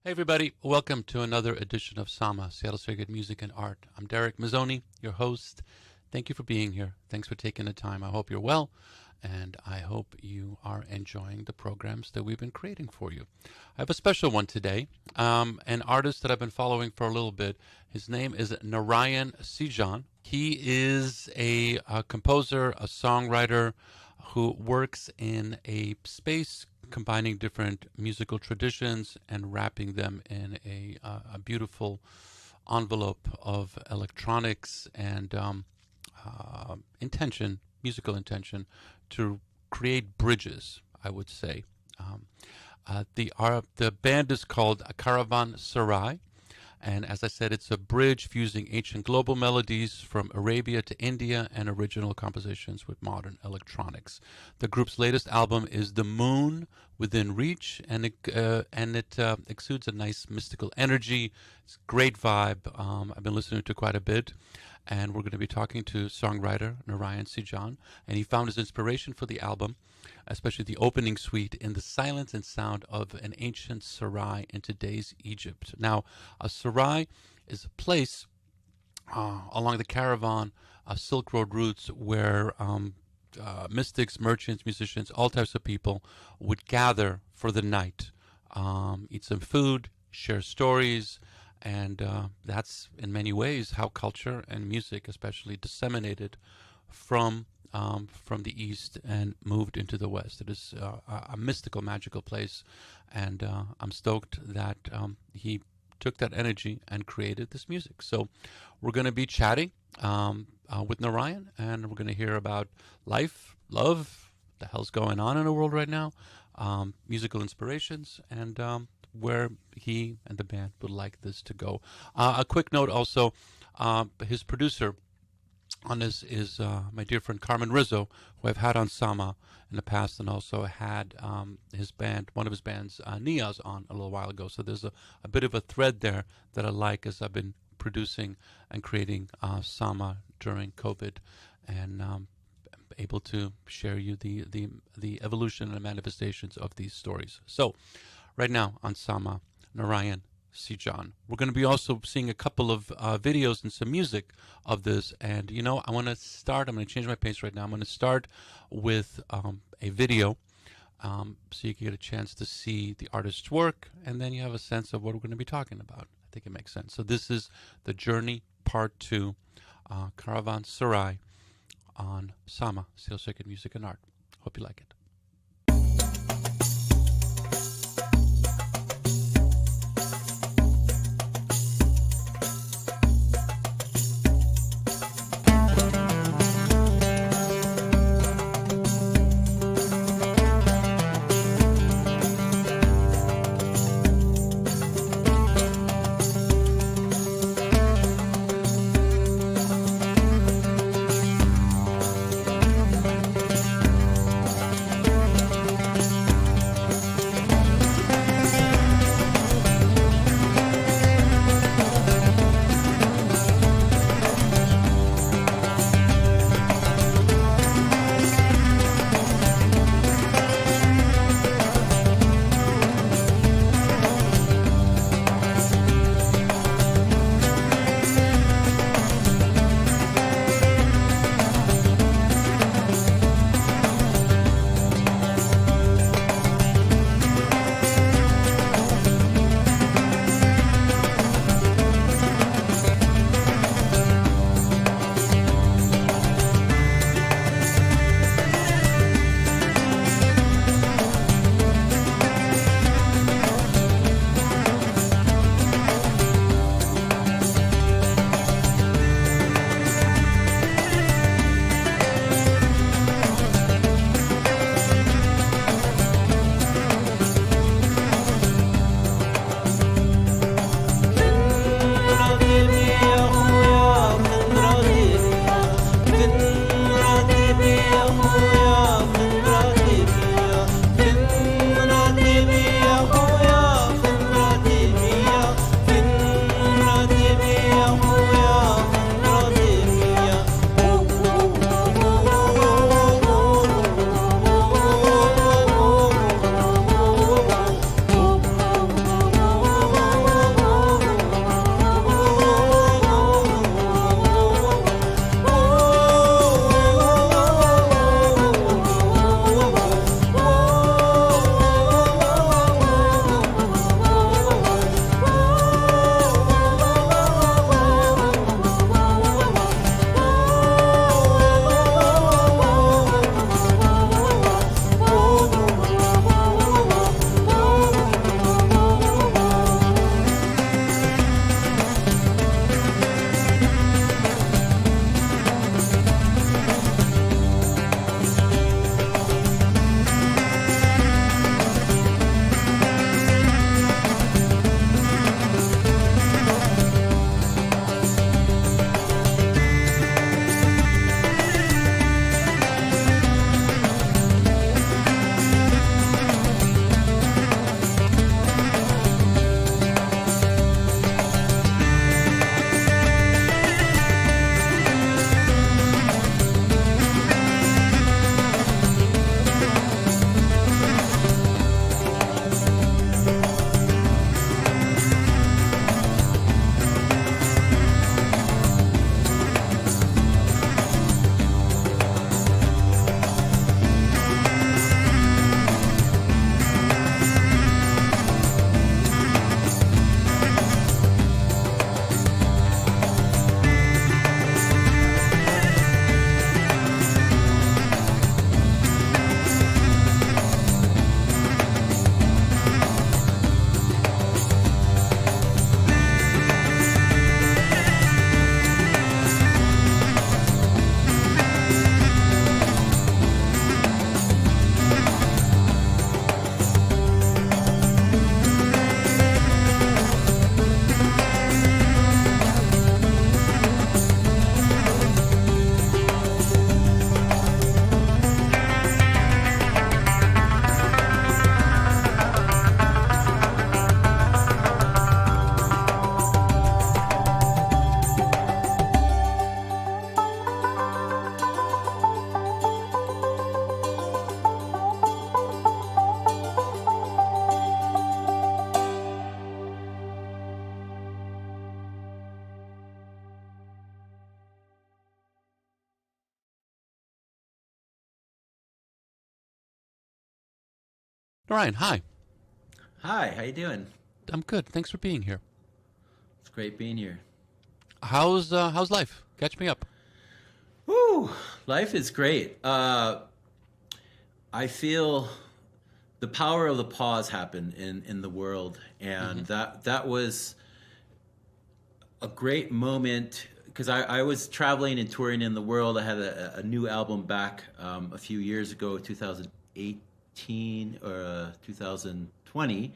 Hey everybody, welcome to another edition of Sama, Seattle Sacred Music and Art. I'm Darek Mazzone, your host. Thank you for being here. Thanks for taking the time. I hope you're well, and I hope you are enjoying the programs that we've been creating for you. I have a special one today, an artist that I've been following for a little bit. His name is Narayan Sijan. He is a composer, a songwriter who works in a space combining different musical traditions and wrapping them in a beautiful envelope of electronics and intention, musical intention, to create bridges, I would say. The band is called Karavan Sarai. And as I said, it's a bridge fusing ancient global melodies from Arabia to India and original compositions with modern electronics. The group's latest album is The Moon Within Reach, and it exudes a nice mystical energy. It's a great vibe. I've been listening to it quite a bit. And we're going to be talking to songwriter Narayan Sijan. And he found his inspiration for the album, especially the opening suite, in the silence and sound of an ancient sarai in today's Egypt. Now, a sarai is a place along the caravan, Silk Road routes, where mystics, merchants, musicians, all types of people would gather for the night, eat some food, share stories, and that's in many ways how culture and music especially disseminated from the East and moved into the West. It is a mystical, magical place, and I'm stoked that he took that energy and created this music. So we're going to be chatting with Narayan, and we're going to hear about life, love, the hell's going on in the world right now, musical inspirations, and where he and the band would like this to go. A quick note also, his producer on this is my dear friend Carmen Rizzo, who I've had on Sama in the past, and also had his band, one of his bands, Niaz, on a little while ago. So there's a bit of a thread there that I like as I've been producing and creating Sama during COVID, and able to share you the evolution and the manifestations of these stories. So right now on Sama, Narayan Sijan. We're going to be also seeing a couple of videos and some music of this. And, you know, I'm going to change my pace right now. I'm going to start with a video so you can get a chance to see the artist's work, and then you have a sense of what we're going to be talking about. I think it makes sense. So this is The Journey Part 2, Karavan Sarai on Sama, Seattle Sacred Music and Art. Hope you like it. Narayan, hi. Hi, how you doing? I'm good. Thanks for being here. It's great being here. How's life? Catch me up. Woo! Life is great. I feel the power of the pause happen in the world, and that was a great moment because I was traveling and touring in the world. I had a new album back a few years ago, 2018 or 2020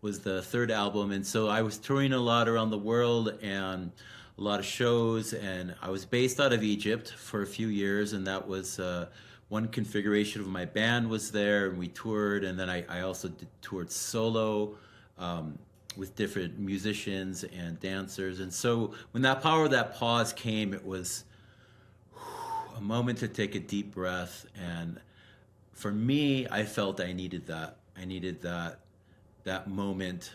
was the third album, and so I was touring a lot around the world and a lot of shows, and I was based out of Egypt for a few years, and that was one configuration of my band was there, and we toured, and then I also toured solo with different musicians and dancers, and so when that power of that pause came, it was a moment to take a deep breath, and for me, I felt I needed that. I needed that moment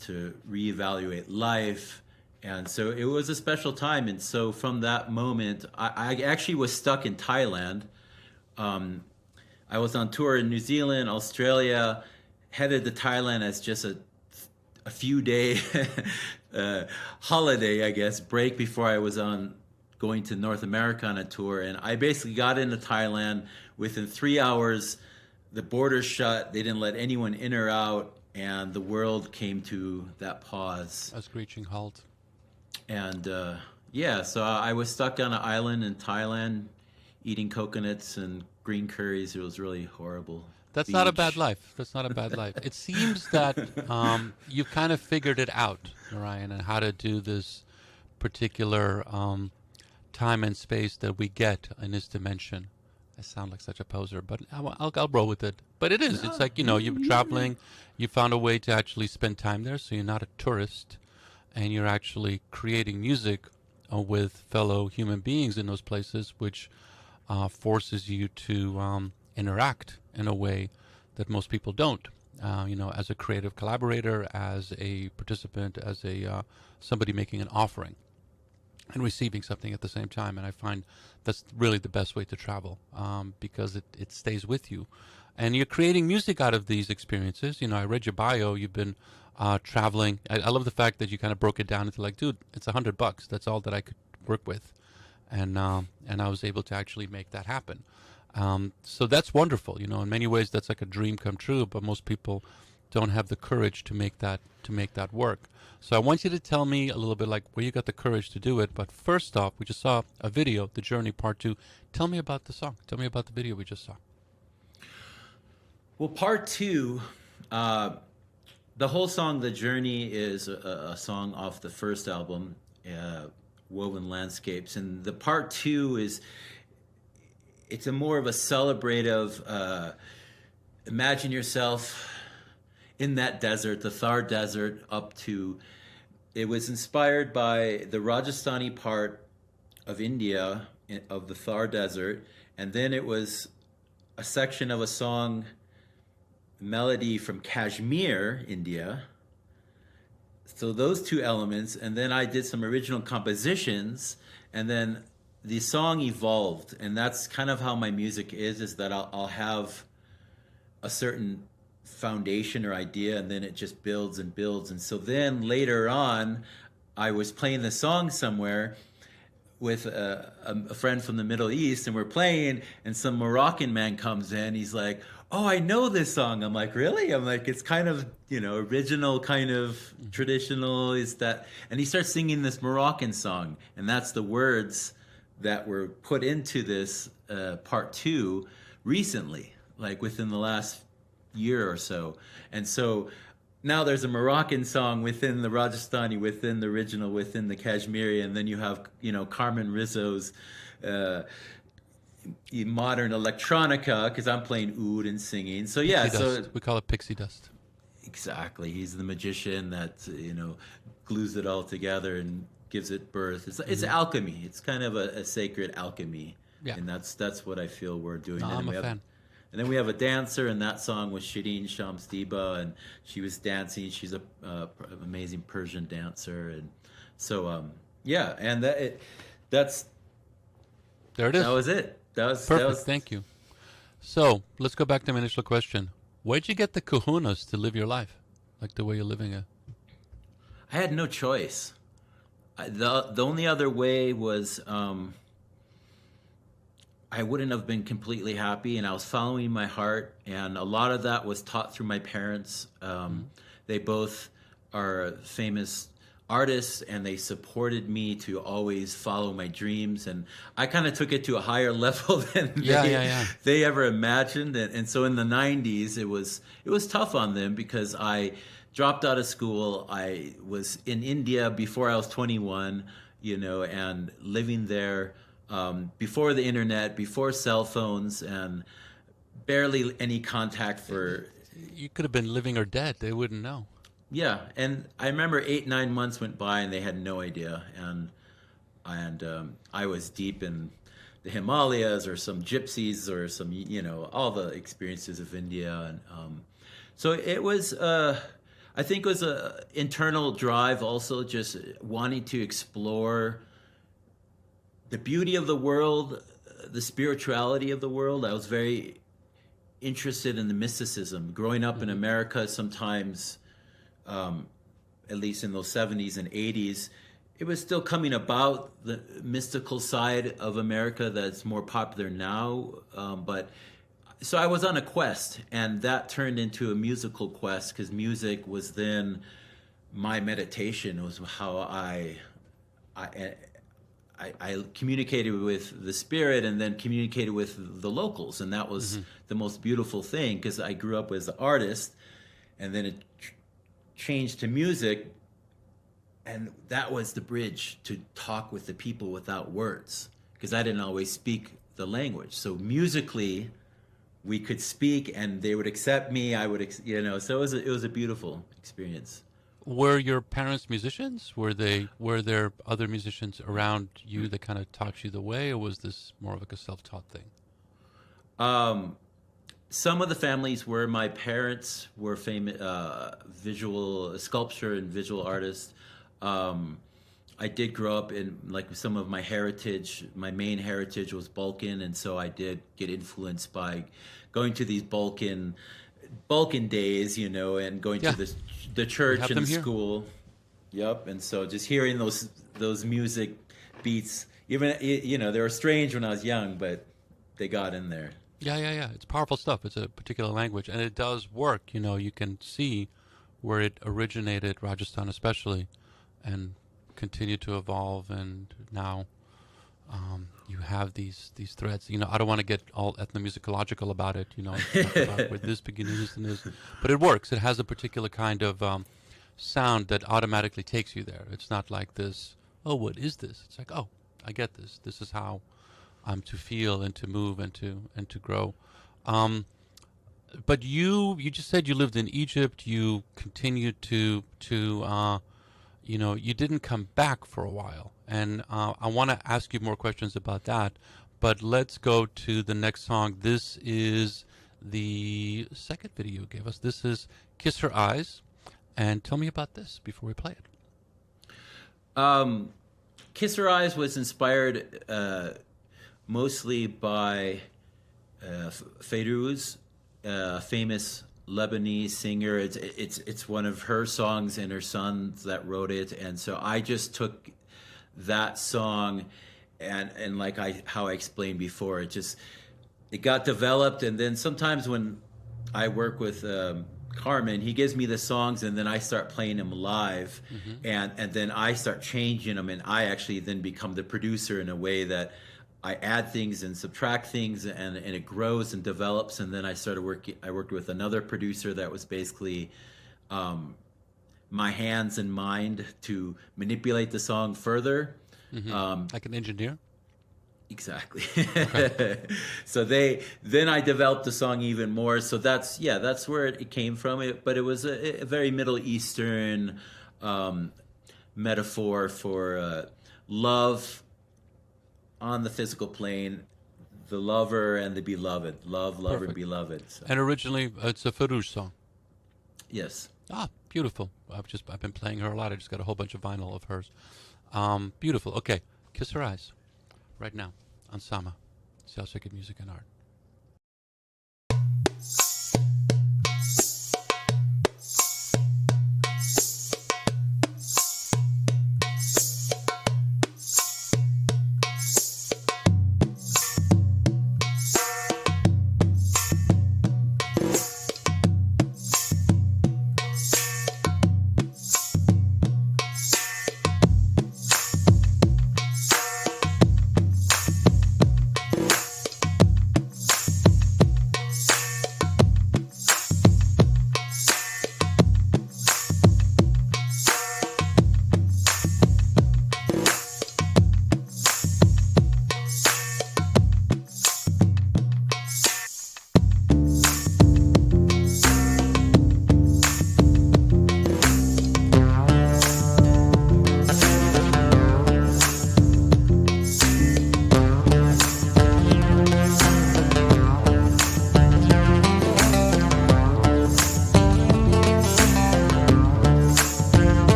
to reevaluate life. And so it was a special time. And so from that moment, I actually was stuck in Thailand. I was on tour in New Zealand, Australia, headed to Thailand as just a few day holiday, I guess, break before I was on going to North America on a tour. And I basically got into Thailand. Within 3 hours, the borders shut. They didn't let anyone in or out. And the world came to that pause. A screeching halt. And so I was stuck on an island in Thailand eating coconuts and green curries. It was really horrible. That's not a bad life. That's not a bad life. It seems that you've kind of figured it out, Narayan, and how to do this particular time and space that we get in this dimension. I sound like such a poser, but I'll roll with it. But it is. It's like, you're traveling. You found a way to actually spend time there, so you're not a tourist, and you're actually creating music with fellow human beings in those places, which forces you to interact in a way that most people don't. As a creative collaborator, as a participant, as a somebody making an offering and receiving something at the same time. And I find that's really the best way to travel because it stays with you. And you're creating music out of these experiences. I read your bio. You've been traveling. I love the fact that you kind of broke it down into like, dude, it's $100. That's all that I could work with. And I was able to actually make that happen. So that's wonderful. In many ways, that's like a dream come true. But most people don't have the courage to make that work. So I want you to tell me a little bit like where you got the courage to do it. But first off, we just saw a video, The Journey Part 2. Tell me about the song. Tell me about the video we just saw. Well, Part 2, the whole song, The Journey, is a song off the first album, Woven Landscapes. And the Part 2 it's a more of a celebrative, imagine yourself in that desert, the Thar Desert, it was inspired by the Rajasthani part of India, of the Thar Desert, and then it was a section of a song, melody from Kashmir, India. So those two elements, and then I did some original compositions, and then the song evolved, and that's kind of how my music is that I'll have a certain foundation or idea, and then it just builds and builds. And so then later on, I was playing the song somewhere with a friend from the Middle East, and we're playing, and some Moroccan man comes in. He's like, "Oh, I know this song." I'm like, "Really?" I'm like, "It's kind of, original, kind of traditional." And he starts singing this Moroccan song, and that's the words that were put into this Part 2 recently, like within the last year or so. And so now there's a Moroccan song within the Rajasthani, within the original, within the Kashmiri, and then you have, Carmen Rizzo's modern electronica, because I'm playing oud and singing. So yeah, we call it pixie dust. Exactly. He's the magician that, glues it all together and gives it birth. It's alchemy. It's kind of a sacred alchemy. Yeah. And that's what I feel we're doing. No, I'm a fan. And then we have a dancer, and that song was Shireen Shamsdiba, and she was dancing. She's a amazing Persian dancer, and so and that's there it is. That was it. That was perfect. That was, Thank you. So let's go back to my initial question. Where'd you get the kahunas to live your life, like the way you're living it? I had no choice. The only other way was I wouldn't have been completely happy, and I was following my heart, and a lot of that was taught through my parents. They both are famous artists, and they supported me to always follow my dreams, and I kind of took it to a higher level than they ever imagined. And so in the 90s, it was tough on them because I dropped out of school. I was in India before I was 21, and living there before the internet, before cell phones, and barely any contact for... You could have been living or dead. They wouldn't know. Yeah, and I remember 8-9 months went by and they had no idea, and I was deep in the Himalayas or some gypsies or some all the experiences of India, and so it was I think it was a internal drive, also just wanting to explore the beauty of the world, the spirituality of the world. I was very interested in the mysticism. Growing up in America, sometimes, at least in those 70s and 80s, it was still coming about, the mystical side of America that's more popular now. But so I was on a quest, and that turned into a musical quest, because music was then my meditation. It was how I communicated with the spirit, and then communicated with the locals, and that was the most beautiful thing, because I grew up as an artist, and then it changed to music, and that was the bridge to talk with the people without words, because I didn't always speak the language. So musically, we could speak, and they would accept me. I would, So it was a beautiful experience. Were your parents musicians? Were there other musicians around you that kind of taught you the way, or was this more of like a self-taught thing? Some of the families were. My parents were famous visual sculpture and visual artists. I did grow up in, like, some of my heritage. My main heritage was Balkan, and so I did get influenced by going to these Balkan days, and going to the church and the school. Yep. And so just hearing those music beats, even, they were strange when I was young, but they got in there. Yeah. It's powerful stuff. It's a particular language, and it does work. You can see where it originated, Rajasthan especially, and continued to evolve, and now you have these threads. I don't want to get all ethnomusicological about it, talk about where this begins and this, but it works. It has a particular kind of sound that automatically takes you there. It's not like this, oh, what is this? It's like, oh, I get this. This is how I'm to feel and to move and to grow. But you just said you lived in Egypt. You continued to you didn't come back for a while. And I want to ask you more questions about that. But let's go to the next song. This is the second video you gave us. This is Kiss Her Eyes. And tell me about this before we play it. Kiss Her Eyes was inspired mostly by Fayrouz, a famous Lebanese singer. It's one of her songs, and her sons that wrote it. And so I just took that song, and like how I explained before, it got developed. And then sometimes when I work with Carmen, he gives me the songs, and then I start playing them live, and then I start changing them, and I actually then become the producer in a way that I add things and subtract things, and it grows and develops. And then I worked with another producer that was basically my hands and mind to manipulate the song further. Like an engineer? Exactly. Okay. So then I developed the song even more. So that's where it came from. But it was a very Middle Eastern metaphor for love on the physical plane, the lover and the beloved. Love, lover, Perfect. Beloved. So. And originally, it's a Fayrouz song. Yes. Ah, beautiful. I've been playing her a lot. I just got a whole bunch of vinyl of hers. Beautiful. Okay, Kiss Her Eyes. Right now on Sama, South Circuit Music and Art.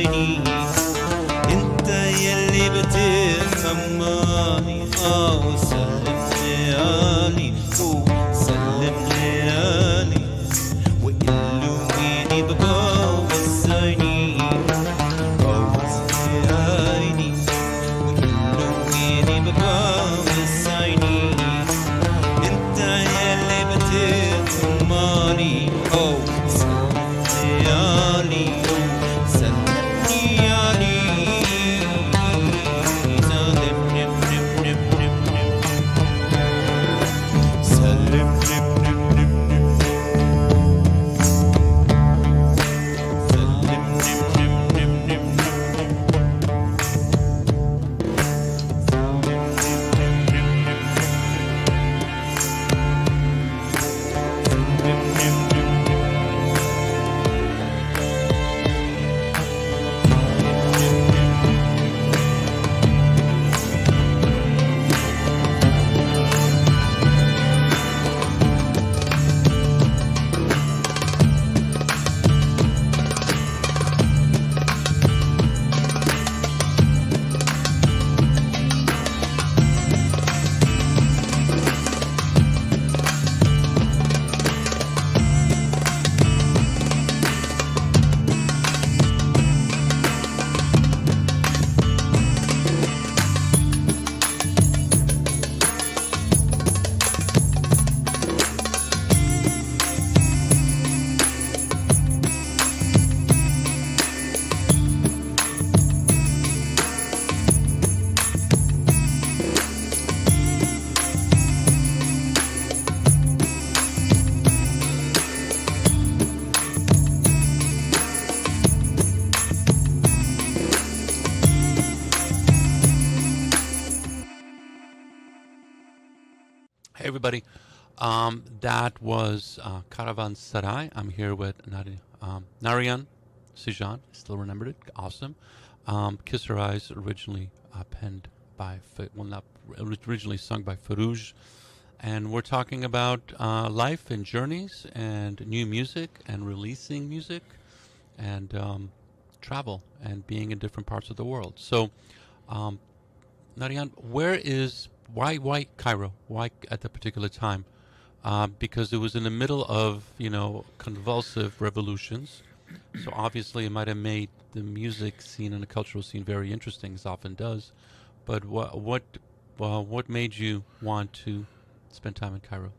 عيني انت يلي بتفهماني وسلم ليالي وسلم ليالي وقلويني ببوس عيني بوس عيني وقلويني ببوس عيني انت يلي بتفهماني سلم ليالي سلم ليالي سلم نم نم نم نم نم سلم نم نم نم نم سلم نم نم نم نم نم Hey, everybody. That was Karavan Sarai. I'm here with Narayan Sijan. Still remembered it. Awesome. Kiss Her Eyes, originally penned by, not originally sung by Farouj. And we're talking about life and journeys and new music and releasing music and travel and being in different parts of the world. So, Narayan, why Cairo? Why at that particular time? Because it was in the middle of, convulsive revolutions. So obviously it might have made the music scene and the cultural scene very interesting, as often does. But what made you want to spend time in Cairo?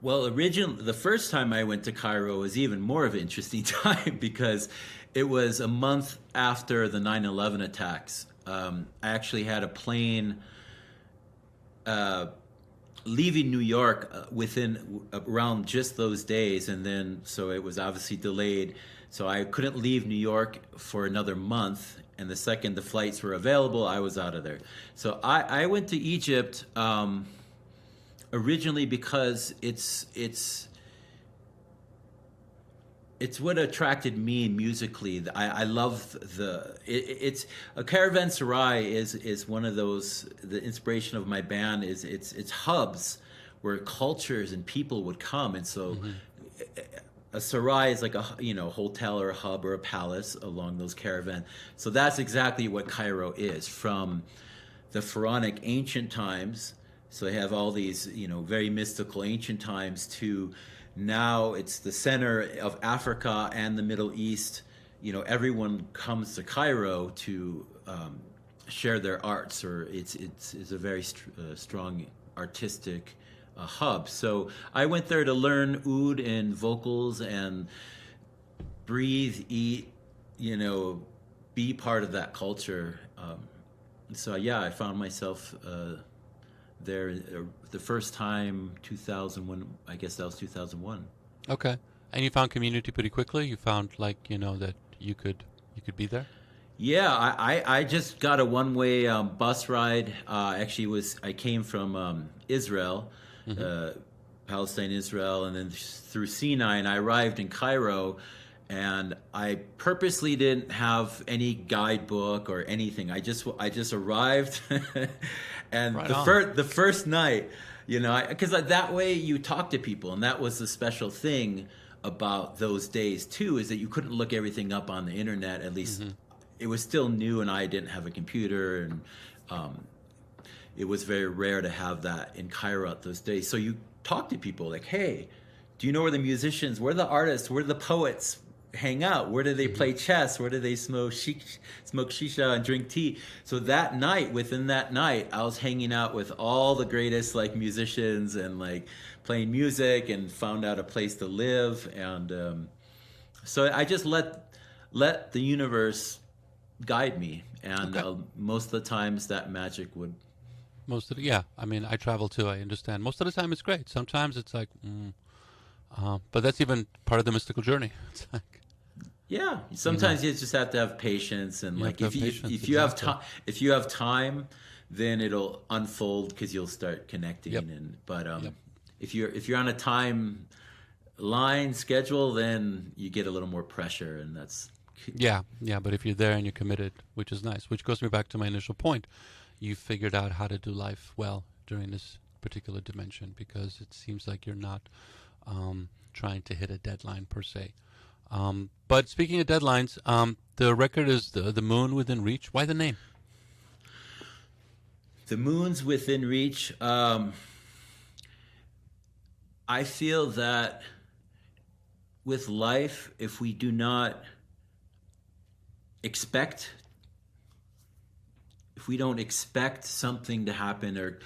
Well, the first time I went to Cairo was even more of an interesting time because it was a month after the 9/11 attacks. I actually had a plane leaving New York around just those days, and then so it was obviously delayed. So I couldn't leave New York for another month, and the second the flights were available, I was out of there. So I went to Egypt originally because it's what attracted me musically. I love it's a Caravan Sarai is one of those. The inspiration of my band is it's hubs where cultures and people would come, and so a sarai is like a hotel or a hub or a palace along those caravans. So that's exactly what Cairo is, from the pharaonic ancient times. So they have all these very mystical ancient times to now it's the center of Africa and the Middle East. Everyone comes to Cairo to share their arts, or it's a very strong artistic hub. So I went there to learn oud and vocals and breathe, eat, be part of that culture. So yeah, I found myself there the first time 2001. I guess that was 2001. Okay. And you found community pretty quickly? You found that you could be there? Yeah, I just got a one-way bus ride. Actually, I came from Israel, Palestine, Israel, and then through Sinai, and I arrived in Cairo. And I purposely didn't have any guidebook or anything. I just arrived, and the first night, because that way you talk to people, and that was the special thing about those days too is that you couldn't look everything up on the internet. At least it was still new, and I didn't have a computer, and it was very rare to have that in Cairo at those days. So you talk to people like, hey, do you know where the musicians, where the artists, where the poets hang out? Where do they play chess? Where do they smoke shisha and drink tea? So that night, within that night, I was hanging out with all the greatest like musicians and like playing music, and found out a place to live. And so I just let the universe guide me. And most of the times that magic would. Most of the, yeah. I mean, I travel too. I understand. Most of the time, it's great. Sometimes it's like, but that's even part of the mystical journey. It's like, yeah. Sometimes you just have to have patience, and like if you have time, then it'll unfold because you'll start connecting. Yep. But if you're on a time line schedule, then you get a little more pressure, and that's. Yeah. But if you're there and you're committed, which is nice, which goes me back to my initial point. You figured out how to do life well during this particular dimension, because it seems like you're not trying to hit a deadline per se. But speaking of deadlines, the record is the Moon Within Reach. Why the name? The Moon's Within Reach. I feel that with life, if we do not expect, if we don't expect something to happen, or,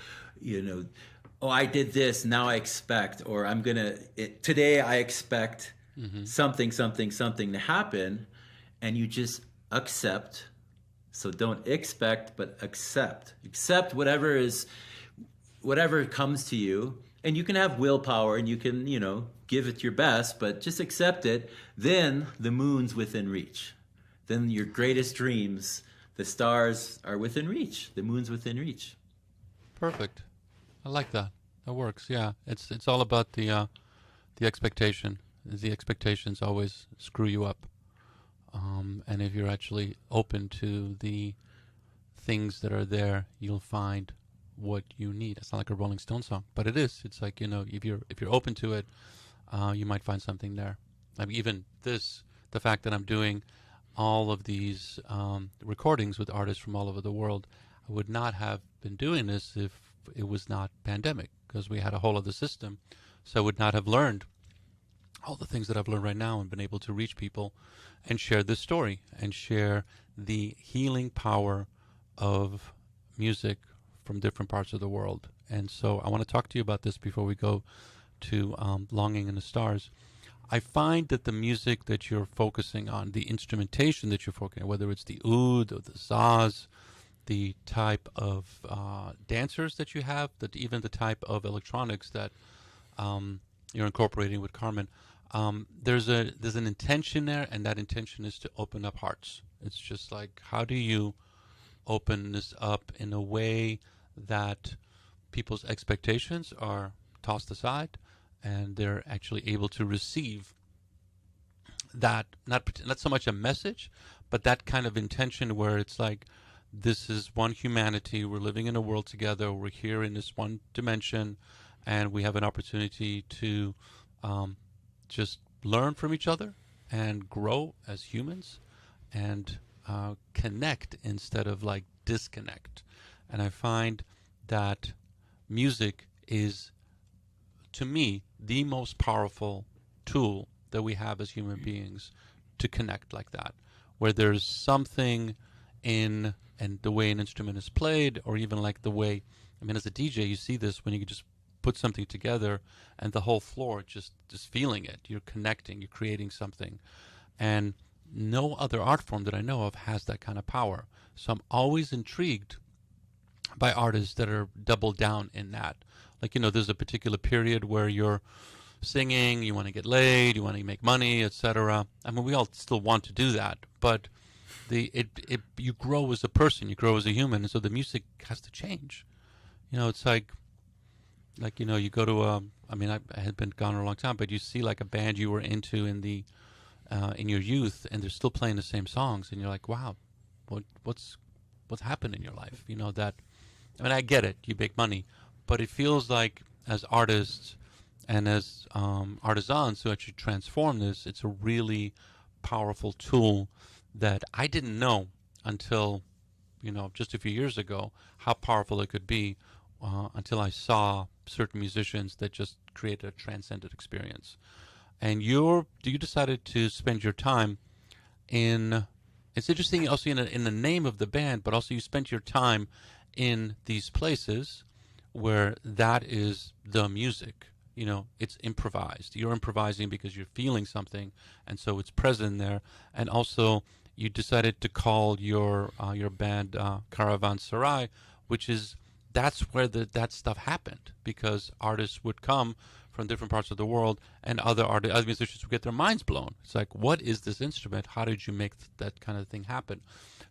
oh, I did this, now I expect, or today I expect something to happen, and you just accept. So don't expect, but accept. Accept whatever comes to you, and you can have willpower, and you can, give it your best, but just accept it. Then the moon's within reach. Then your greatest dreams, the stars are within reach. The moon's within reach. Perfect. I like that. That works. Yeah. It's all about the expectation. The expectations always screw you up. And if you're actually open to the things that are there, you'll find what you need. It's not like a Rolling Stone song, but it is. It's like, if you're open to it, you might find something there. I mean, even the fact that I'm doing all of these recordings with artists from all over the world, I would not have been doing this if it was not pandemic, because we had a whole other system. So I would not have learned all the things that I've learned right now and been able to reach people and share this story and share the healing power of music from different parts of the world. And so I want to talk to you about this before we go to Longing in the Stars. I find that the music that you're focusing on, the instrumentation that you're focusing on, whether it's the oud or the zaz, the type of dancers that you have, that even the type of electronics that you're incorporating with Carmen, there's an intention there, and that intention is to open up hearts. It's just like, how do you open this up in a way that people's expectations are tossed aside, and they're actually able to receive that, not so much a message, but that kind of intention where it's like, this is one humanity, we're living in a world together, we're here in this one dimension, and we have an opportunity to just learn from each other and grow as humans and connect instead of like disconnect. And I find that music is, to me, the most powerful tool that we have as human beings to connect like that, where there's something in and the way an instrument is played, or even like the way, I mean, as a DJ, you see this when you just put something together and the whole floor just feeling it. You're connecting, you're creating something. And no other art form that I know of has that kind of power. So I'm always intrigued by artists that are double down in that. Like, there's a particular period where you're singing, you want to get laid, you want to make money, etc. I mean, we all still want to do that, but you grow as a person, you grow as a human, and so the music has to change. It's like you go to I had been gone a long time, but you see like a band you were into in your youth, and they're still playing the same songs, and you're like, wow, what's happened in your life? I get it, you make money, but it feels like as artists, And as artisans who actually transform this, it's a really powerful tool that I didn't know until, just a few years ago, how powerful it could be, until I saw certain musicians that just created a transcendent experience. And you decided to spend your time in, it's interesting also in the name of the band, but also you spent your time in these places where that is the music. It's improvised. You're improvising because you're feeling something, and so it's present there. And also, you decided to call your band Karavan Sarai, that's where that stuff happened, because artists would come from different parts of the world, and other musicians would get their minds blown. It's like, what is this instrument? How did you make that kind of thing happen?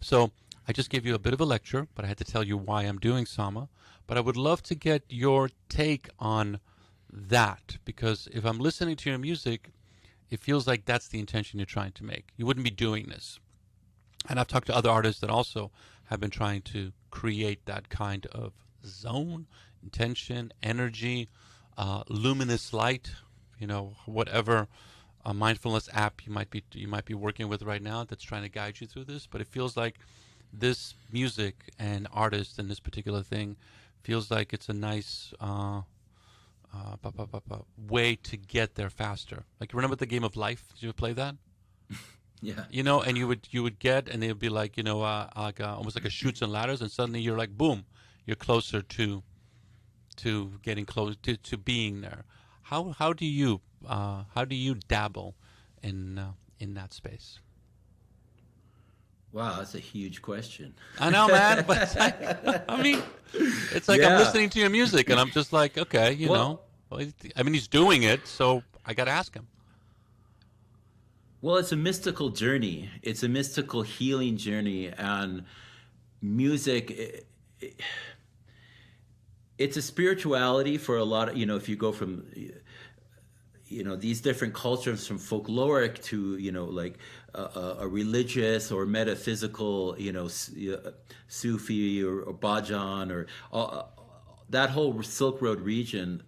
So I just gave you a bit of a lecture, but I had to tell you why I'm doing Sama. But I would love to get your take on that, because if I'm listening to your music, it feels like that's the intention you're trying to make. You wouldn't be doing this. And I've talked to other artists that also have been trying to create that kind of zone, intention, energy, luminous light, whatever mindfulness app you might be working with right now that's trying to guide you through this. But it feels like this music and artist and this particular thing feels like it's a nice way to get there faster. Like, remember the game of life? Did you ever play that? Yeah. And you would get, and it would be like, almost like a chutes and ladders, and suddenly you're like, boom, you're closer to getting close to being there. How do you dabble in that space? Wow, that's a huge question. I know, man, but I mean, it's like, I'm listening to your music, and I'm just like, okay, I mean, he's doing it, so I got to ask him. Well, it's a mystical journey. It's a mystical healing journey, and music, it's a spirituality for a lot of, if you go from, these different cultures, from folkloric to, like a religious or metaphysical, Sufi or Bajan or that whole Silk Road region.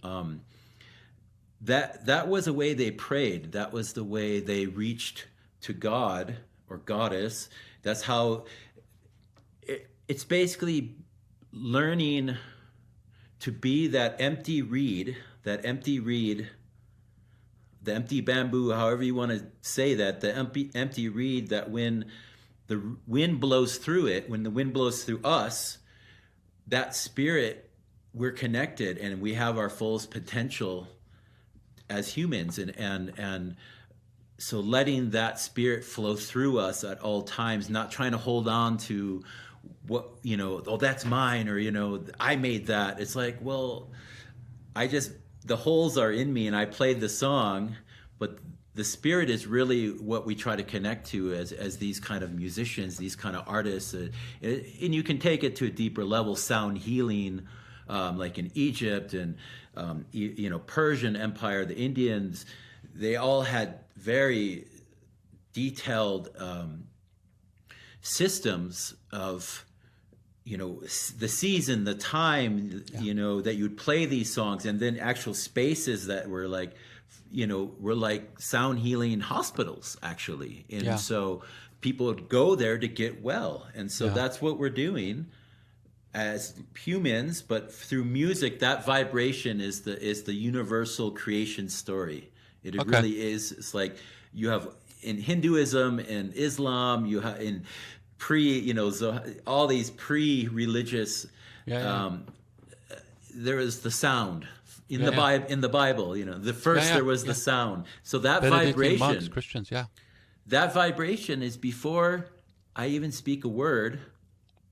That was a way they prayed. That was the way they reached to God or goddess. That's how it's basically learning to be that empty reed, the empty bamboo, however you want to say that, the empty reed that when the wind blows through it, when the wind blows through us, that spirit, we're connected and we have our fullest potential as humans, and so letting that spirit flow through us at all times, not trying to hold on to what, that's mine, or I made that. It's like, well, the holes are in me and I played the song, but the spirit is really what we try to connect to as these kind of musicians, these kind of artists, and you can take it to a deeper level, sound healing, like in Egypt and Persian Empire, the Indians, they all had very detailed systems of the season, the time, that you'd play these songs, and then actual spaces that were like sound healing hospitals, actually. And so people would go there to get well. And so that's what we're doing as humans, but through music, that vibration is the universal creation story. It really is. It's like you have in Hinduism and Islam, you have in all these pre-religious, there is the sound in the Bible. The first there was the sound. So that Benedictine vibration, monks, Christians, that vibration is before I even speak a word,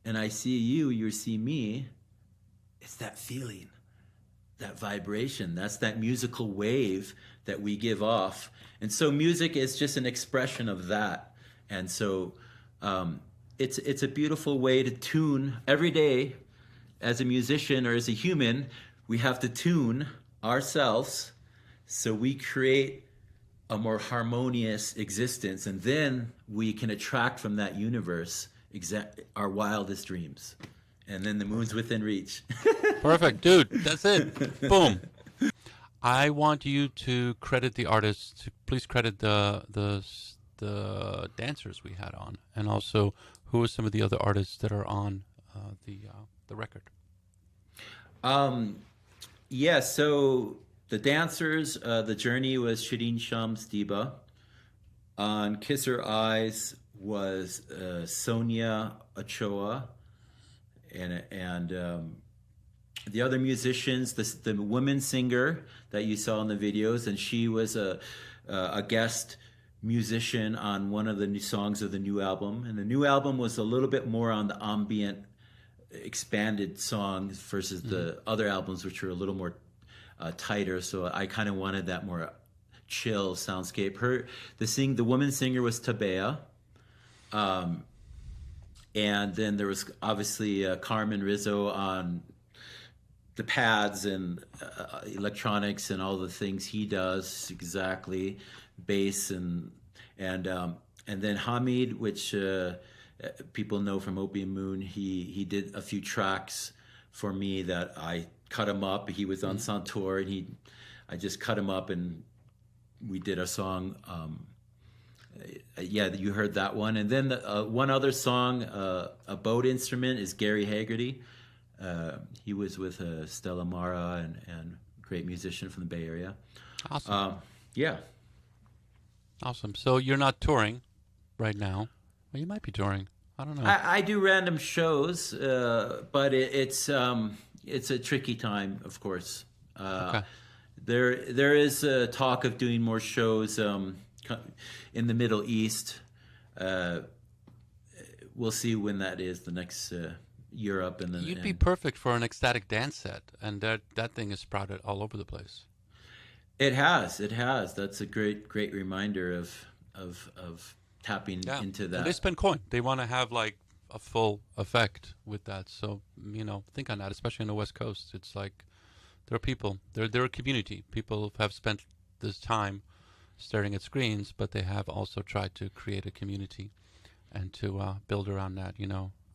and I see you see me. It's that feeling, that vibration. That's that musical wave that we give off. And so music is just an expression of that. And so it's a beautiful way to tune every day. As a musician or as a human, we have to tune ourselves so we create a more harmonious existence, and then we can attract from that universe our wildest dreams. And then the moon's within reach. Perfect, dude. That's it. Boom. I want you to credit the artists. Please credit the dancers we had on, and also who are some of the other artists that are on the record. Um, yeah, so the dancers, the journey was Shireen Shams Diba. On Kiss Her Eyes was Sonia Ochoa, and the other musicians, the woman singer that you saw in the videos, and she was a guest musician on one of the new songs of the new album. And the new album was a little bit more on the ambient, expanded songs versus the other albums, which were a little more tighter. So I kind of wanted that more chill soundscape. The woman singer was Tabea. And then there was obviously Carmen Rizzo on the pads and electronics and all the things he does exactly, bass and then Hamid, which people know from Opium Moon. He did a few tracks for me that I cut him up. He was on Santor, and I just cut him up and we did a song. Yeah, you heard that one. And then one other song, a boat instrument, is Gary Haggerty. He was with Stella Mara and great musician from the Bay Area. Awesome. Yeah. Awesome. So you're not touring right now. Well, you might be touring. I don't know. I do random shows, but it's a tricky time, of course. Okay. There is talk of doing more shows in the Middle East. We'll see when that is. The next Europe and then You'd be perfect for an ecstatic dance set, and that thing is sprouted all over the place. It has. That's a great reminder of tapping into that. And they spend coin. They want to have like a full effect with that. So think on that, especially on the West Coast. It's like there are people. They're a community. People have spent this time staring at screens, but they have also tried to create a community and to build around that.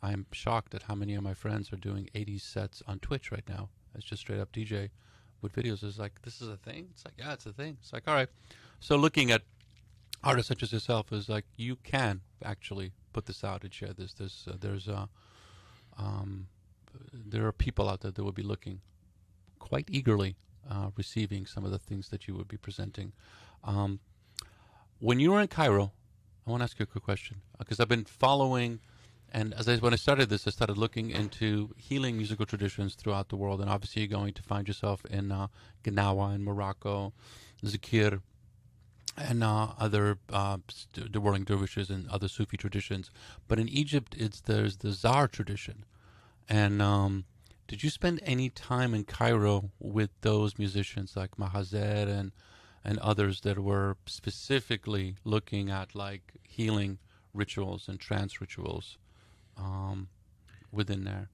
I'm shocked at how many of my friends are doing 80s sets on Twitch right now. It's just straight up DJ with videos. It's like, this is a thing? It's like, yeah, it's a thing. It's like, all right. So looking at artists such as yourself is like, you can actually put this out and share this. There are people out there that will be looking quite eagerly, receiving some of the things that you would be presenting. When you were in Cairo, I want to ask you a quick question, because I've been following. And when I started this, I started looking into healing musical traditions throughout the world. And obviously, you're going to find yourself in Gnawa in Morocco, Zikir, and other the whirling dervishes and other Sufi traditions. But in Egypt, there's the Zar tradition. And did you spend any time in Cairo with those musicians like Mahazer and others that were specifically looking at like healing rituals and trance rituals within there?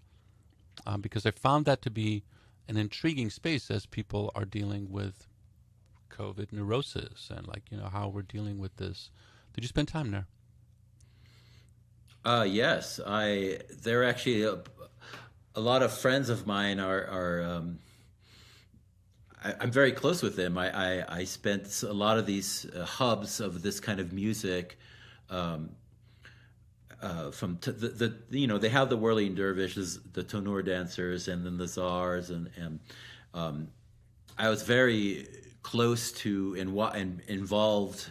Because I found that to be an intriguing space as people are dealing with COVID neurosis and how we're dealing with this. Did you spend time there? Yes, there are actually a lot of friends of mine are I'm very close with them. I spent a lot of these hubs of this kind of music. They have the whirling dervishes, the tonur dancers, and then the zars, and I was very close to and involved,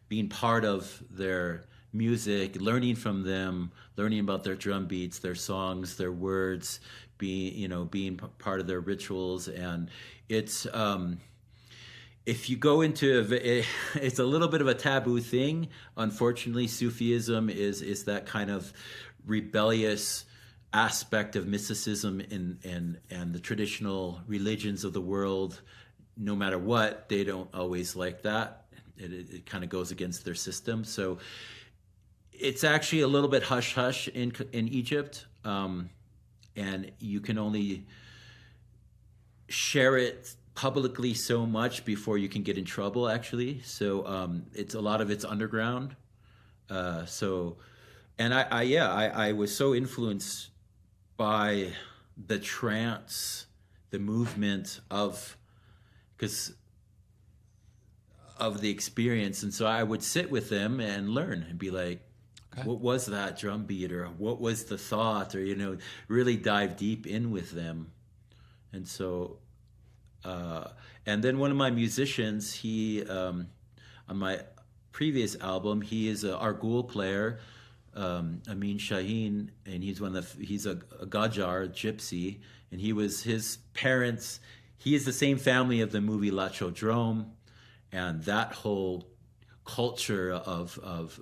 being part of their music, learning from them, learning about their drum beats, their songs, their words, being part of their rituals. And it's if you go into it's a little bit of a taboo thing. Unfortunately, Sufism is that kind of rebellious aspect of mysticism and the traditional religions of the world. No matter what, they don't always like that. It kind of goes against their system. So it's actually a little bit hush hush in Egypt, and you can only share it publicly so much before you can get in trouble, actually. So it's a lot of it's underground. I was so influenced by the trance, the movement of because of the experience. And so I would sit with them and learn and be like, Okay. what was that drum beat, or what was the thought, or really dive deep in with them. And so and then one of my musicians, he on my previous album, he is a Argul player, Amin Shaheen, and he's a Gajar, gypsy, and his parents, he is the same family of the movie La Chaudrome, and that whole culture of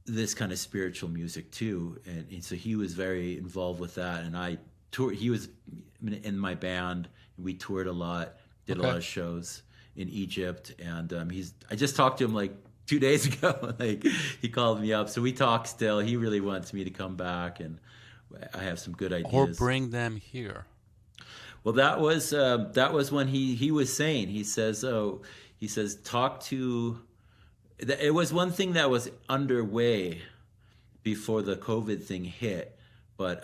this kind of spiritual music too, and so he was very involved with that, and I toured. He was in my band. We toured a lot, did a lot of shows in Egypt, and I just talked to him like 2 days ago. Like, he called me up, so we talk still. He really wants me to come back, and I have some good ideas. Or bring them here. Well, that was when he was saying, he says talk to. It was one thing that was underway before the COVID thing hit, but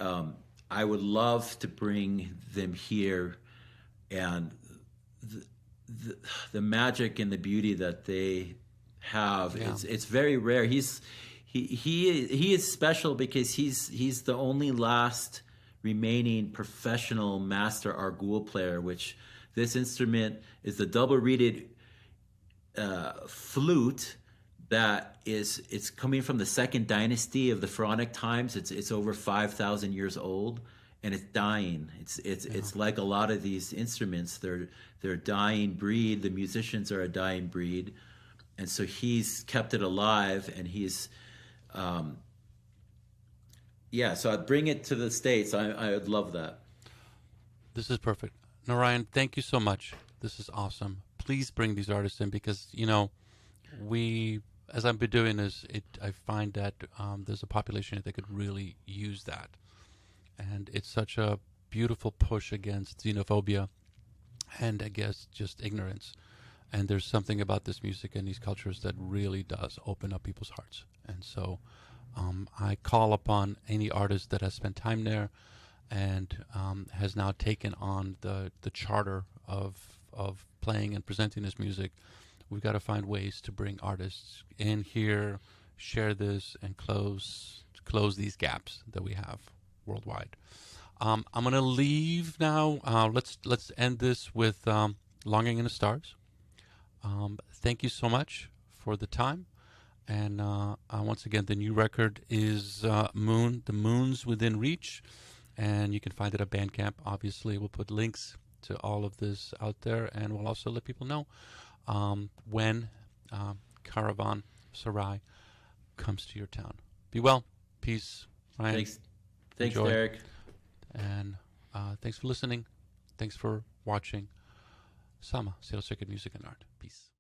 I would love to bring them here, and the magic and the beauty that they have, it's very rare. He is special because he's the only last remaining professional master Argul player, which this instrument is the double reeded flute that it's coming from the second dynasty of the Pharaonic times. It's over 5,000 years old, and it's dying. It's like a lot of these instruments. They're a dying breed. The musicians are a dying breed, and so he's kept it alive. And he's, so I'd bring it to the States. I would love that. This is perfect. Narayan, thank you so much. This is awesome. Please bring these artists in, because as I've been doing this, I find that there's a population that could really use that. And it's such a beautiful push against xenophobia and, I guess, just ignorance. And there's something about this music and these cultures that really does open up people's hearts. And so I call upon any artist that has spent time there and has now taken on the charter of playing and presenting this music. We've got to find ways to bring artists in here, share this, and close these gaps that we have worldwide. I'm gonna leave now. Let's end this with "Longing in the Stars." Thank you so much for the time, and once again, the new record is "Moon." The Moon's Within Reach, and you can find it at Bandcamp. Obviously, we'll put links to all of this out there, and we'll also let people know when Karavan Sarai comes to your town. Be well. Peace. Ryan. Thanks, Enjoy. Darek. And thanks for listening. Thanks for watching. Sama, Sales Circuit Music and Art. Peace.